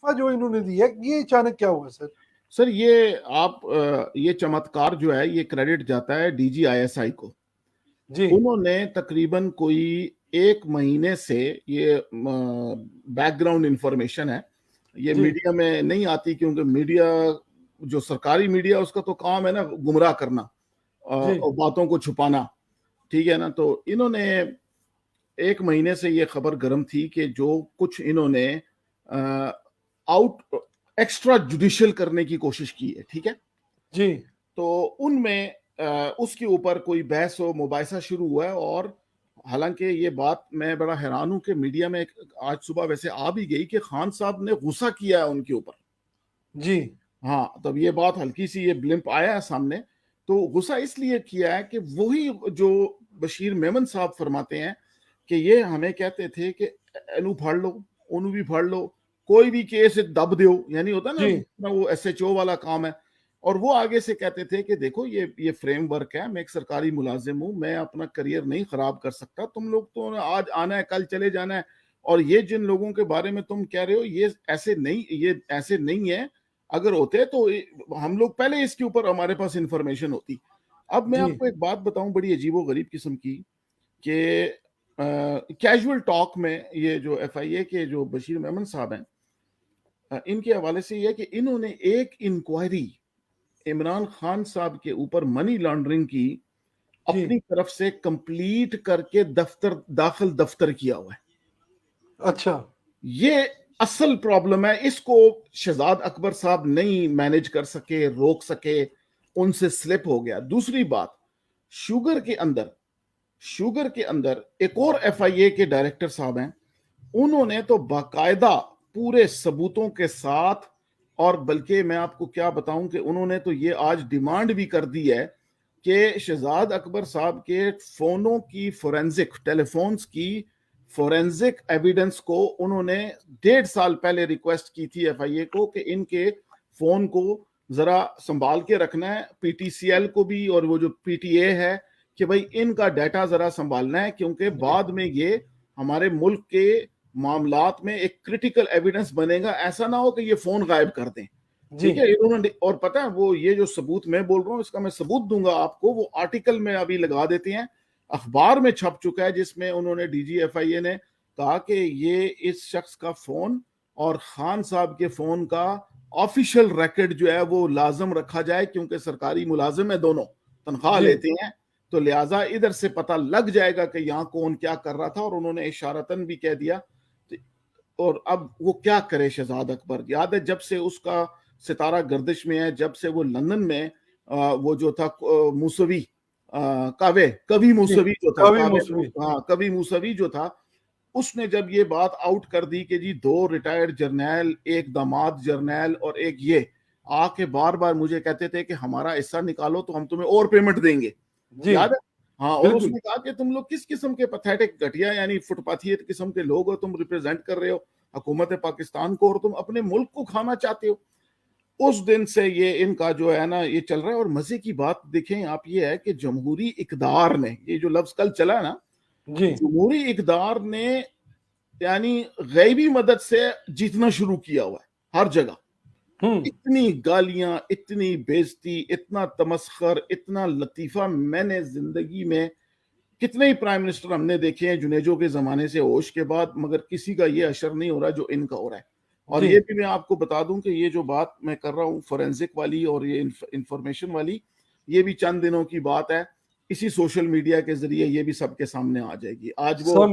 جو انہوں نے دی ہے یہ اچانک کیا ہوا سر؟ سر یہ چمتکار جو ہے یہ کریڈٹ جاتا ہے D G I S I کو. جی انہوں نے تقریباً کوئی 1 مہینے سے یہ بیک گراؤنڈ انفارمیشن ہے, یہ جی میڈیا میں نہیں آتی کیونکہ میڈیا جو سرکاری میڈیا اس کا تو کام ہے نا گمراہ کرنا جی اور باتوں کو چھپانا, ٹھیک ہے نا. تو انہوں نے 1 مہینے سے یہ خبر گرم تھی کہ جو کچھ انہوں نے ایکسٹرا جوڈیشل کرنے کی کوشش کی ہے, ٹھیک ہے. جی تو ان میں اس کے اوپر کوئی بحث و مباحثہ شروع ہوا ہے, اور حالانکہ یہ بات میں بڑا حیران ہوں کہ میڈیا میں آج صبح ویسے آ بھی گئی کہ خان صاحب نے غصہ کیا ہے ان کے اوپر. جی ہاں, تب یہ بات ہلکی سی یہ بلمپ آیا ہے سامنے. تو غصہ اس لیے کیا ہے کہ وہی جو بشیر میمن صاحب فرماتے ہیں کہ یہ ہمیں کہتے تھے کہ اینو پھاڑ لو انو بھی پھاڑ لو, کوئی بھی کیس دب دیو, یعنی ہوتا جی نا وہ ایس ایچ او والا کام ہے. اور وہ آگے سے کہتے تھے کہ دیکھو یہ فریم ورک ہے, میں ایک سرکاری ملازم ہوں, میں اپنا کریئر نہیں خراب کر سکتا, تم لوگ تو آج آنا ہے کل چلے جانا ہے, اور یہ جن لوگوں کے بارے میں تم کہہ رہے ہو یہ ایسے نہیں ہے, اگر ہوتے تو ہم لوگ پہلے اس کے اوپر ہمارے پاس انفارمیشن ہوتی. اب میں جی آپ کو ایک بات بتاؤں بڑی عجیب و غریب قسم کی, کہ کیجول ٹاک میں یہ جو ایف آئی اے کے جو بشیر میمن صاحب ہیں ان کے حوالے سے یہ کہ انہوں نے ایک انکوائری عمران خان صاحب کے اوپر منی لانڈرنگ کی جی اپنی طرف سے کمپلیٹ کر کے دفتر کیا ہوا ہے. اچھا یہ اصل پرابلم ہے, اس کو شہزاد اکبر صاحب نہیں مینج کر سکے, روک سکے, ان سے سلپ ہو گیا. دوسری بات, شوگر کے اندر ایک اور ایف آئی اے کے ڈائریکٹر صاحب ہیں, انہوں نے تو باقاعدہ پورے ثبوتوں کے ساتھ, اور بلکہ میں آپ کو کیا بتاؤں کہ انہوں نے تو یہ آج ڈیمانڈ بھی کر دی ہے کہ شہزاد اکبر صاحب کے فونوں کی ٹیلی فونز کی فورینزک ایویڈنس کو انہوں نے 1.5 سال پہلے ریکویسٹ کی تھی ایف آئی اے کو کہ ان کے فون کو ذرا سنبھال کے رکھنا ہے, پی ٹی سی ایل کو بھی اور وہ جو پی ٹی اے ہے کہ بھئی ان کا ڈیٹا ذرا سنبھالنا ہے, کیونکہ بعد میں یہ ہمارے ملک کے معاملات میں ایک کرٹیکل ایویڈنس بنے گا, ایسا نہ ہو کہ یہ فون غائب کر دیں. جی ٹھیک ہے, انہوں نے, اور پتہ ہے وہ یہ جو ثبوت میں بول رہا ہوں اس کا میں ثبوت دوں گا آپ کو, وہ آرٹیکل میں ابھی لگا دیتے ہیں, اخبار میں چھپ چکا ہے, جس میں انہوں نے ڈی جی ایف آئی اے نے کہا کہ یہ اس شخص کا فون اور خان صاحب کے فون کا آفیشل ریکارڈ جو ہے وہ لازم رکھا جائے, کیونکہ سرکاری ملازم ہے, دونوں تنخواہ جی لیتے ہیں, تو لہٰذا ادھر سے پتہ لگ جائے گا کہ یہاں کون کیا کر رہا تھا. اور انہوں نے اشارتاً بھی کہہ دیا. اور اب وہ کیا کرے شہزاد اکبر, یاد ہے جب سے اس کا ستارہ گردش میں ہے, جب سے وہ لندن میں وہ جو تھا موسوی کبھی موسوی جو تھا, کبھی موسوی جو تھا, اس نے جب یہ بات آؤٹ کر دی کہ جی 2 ریٹائرڈ جرنیل, ایک داماد جرنیل اور ایک یہ آ کے بار بار مجھے کہتے تھے کہ ہمارا حصہ نکالو تو ہم تمہیں اور پیمنٹ دیں گے, یاد ہے. ہاں, اور اس نے کہا کہ تم لوگ کس قسم کے پیتھیٹک گھٹیا یعنی فٹ پاتھیت قسم کے لوگ ہو, تم ریپرزینٹ کر رہے ہو حکومت پاکستان کو اور تم اپنے ملک کو کھانا چاہتے ہو. اس دن سے یہ ان کا جو ہے نا یہ چل رہا ہے. اور مزے کی بات دیکھیں آپ یہ ہے کہ جمہوری اقدار نے, یہ جو لفظ کل چلا ہے نا, جمہوری اقدار نے یعنی غیبی مدد سے جیتنا شروع کیا ہوا ہے ہر جگہ. اتنی گالیاں, اتنی بےزتی, اتنا تمسخر, اتنا لطیفہ میں نے زندگی میں کتنے ہی پرائم منسٹر ہم نے دیکھے ہیں جنیجو کے زمانے سے ہوش کے بعد, مگر کسی کا یہ اشر نہیں ہو رہا جو ان کا ہو رہا ہے. اور یہ بھی میں آپ کو بتا دوں کہ یہ جو بات میں کر رہا ہوں فورینزک والی اور یہ انفارمیشن والی, یہ بھی چند دنوں کی بات ہے, اسی سوشل میڈیا کے ذریعے یہ بھی سب کے سامنے آ جائے گی. آج وہ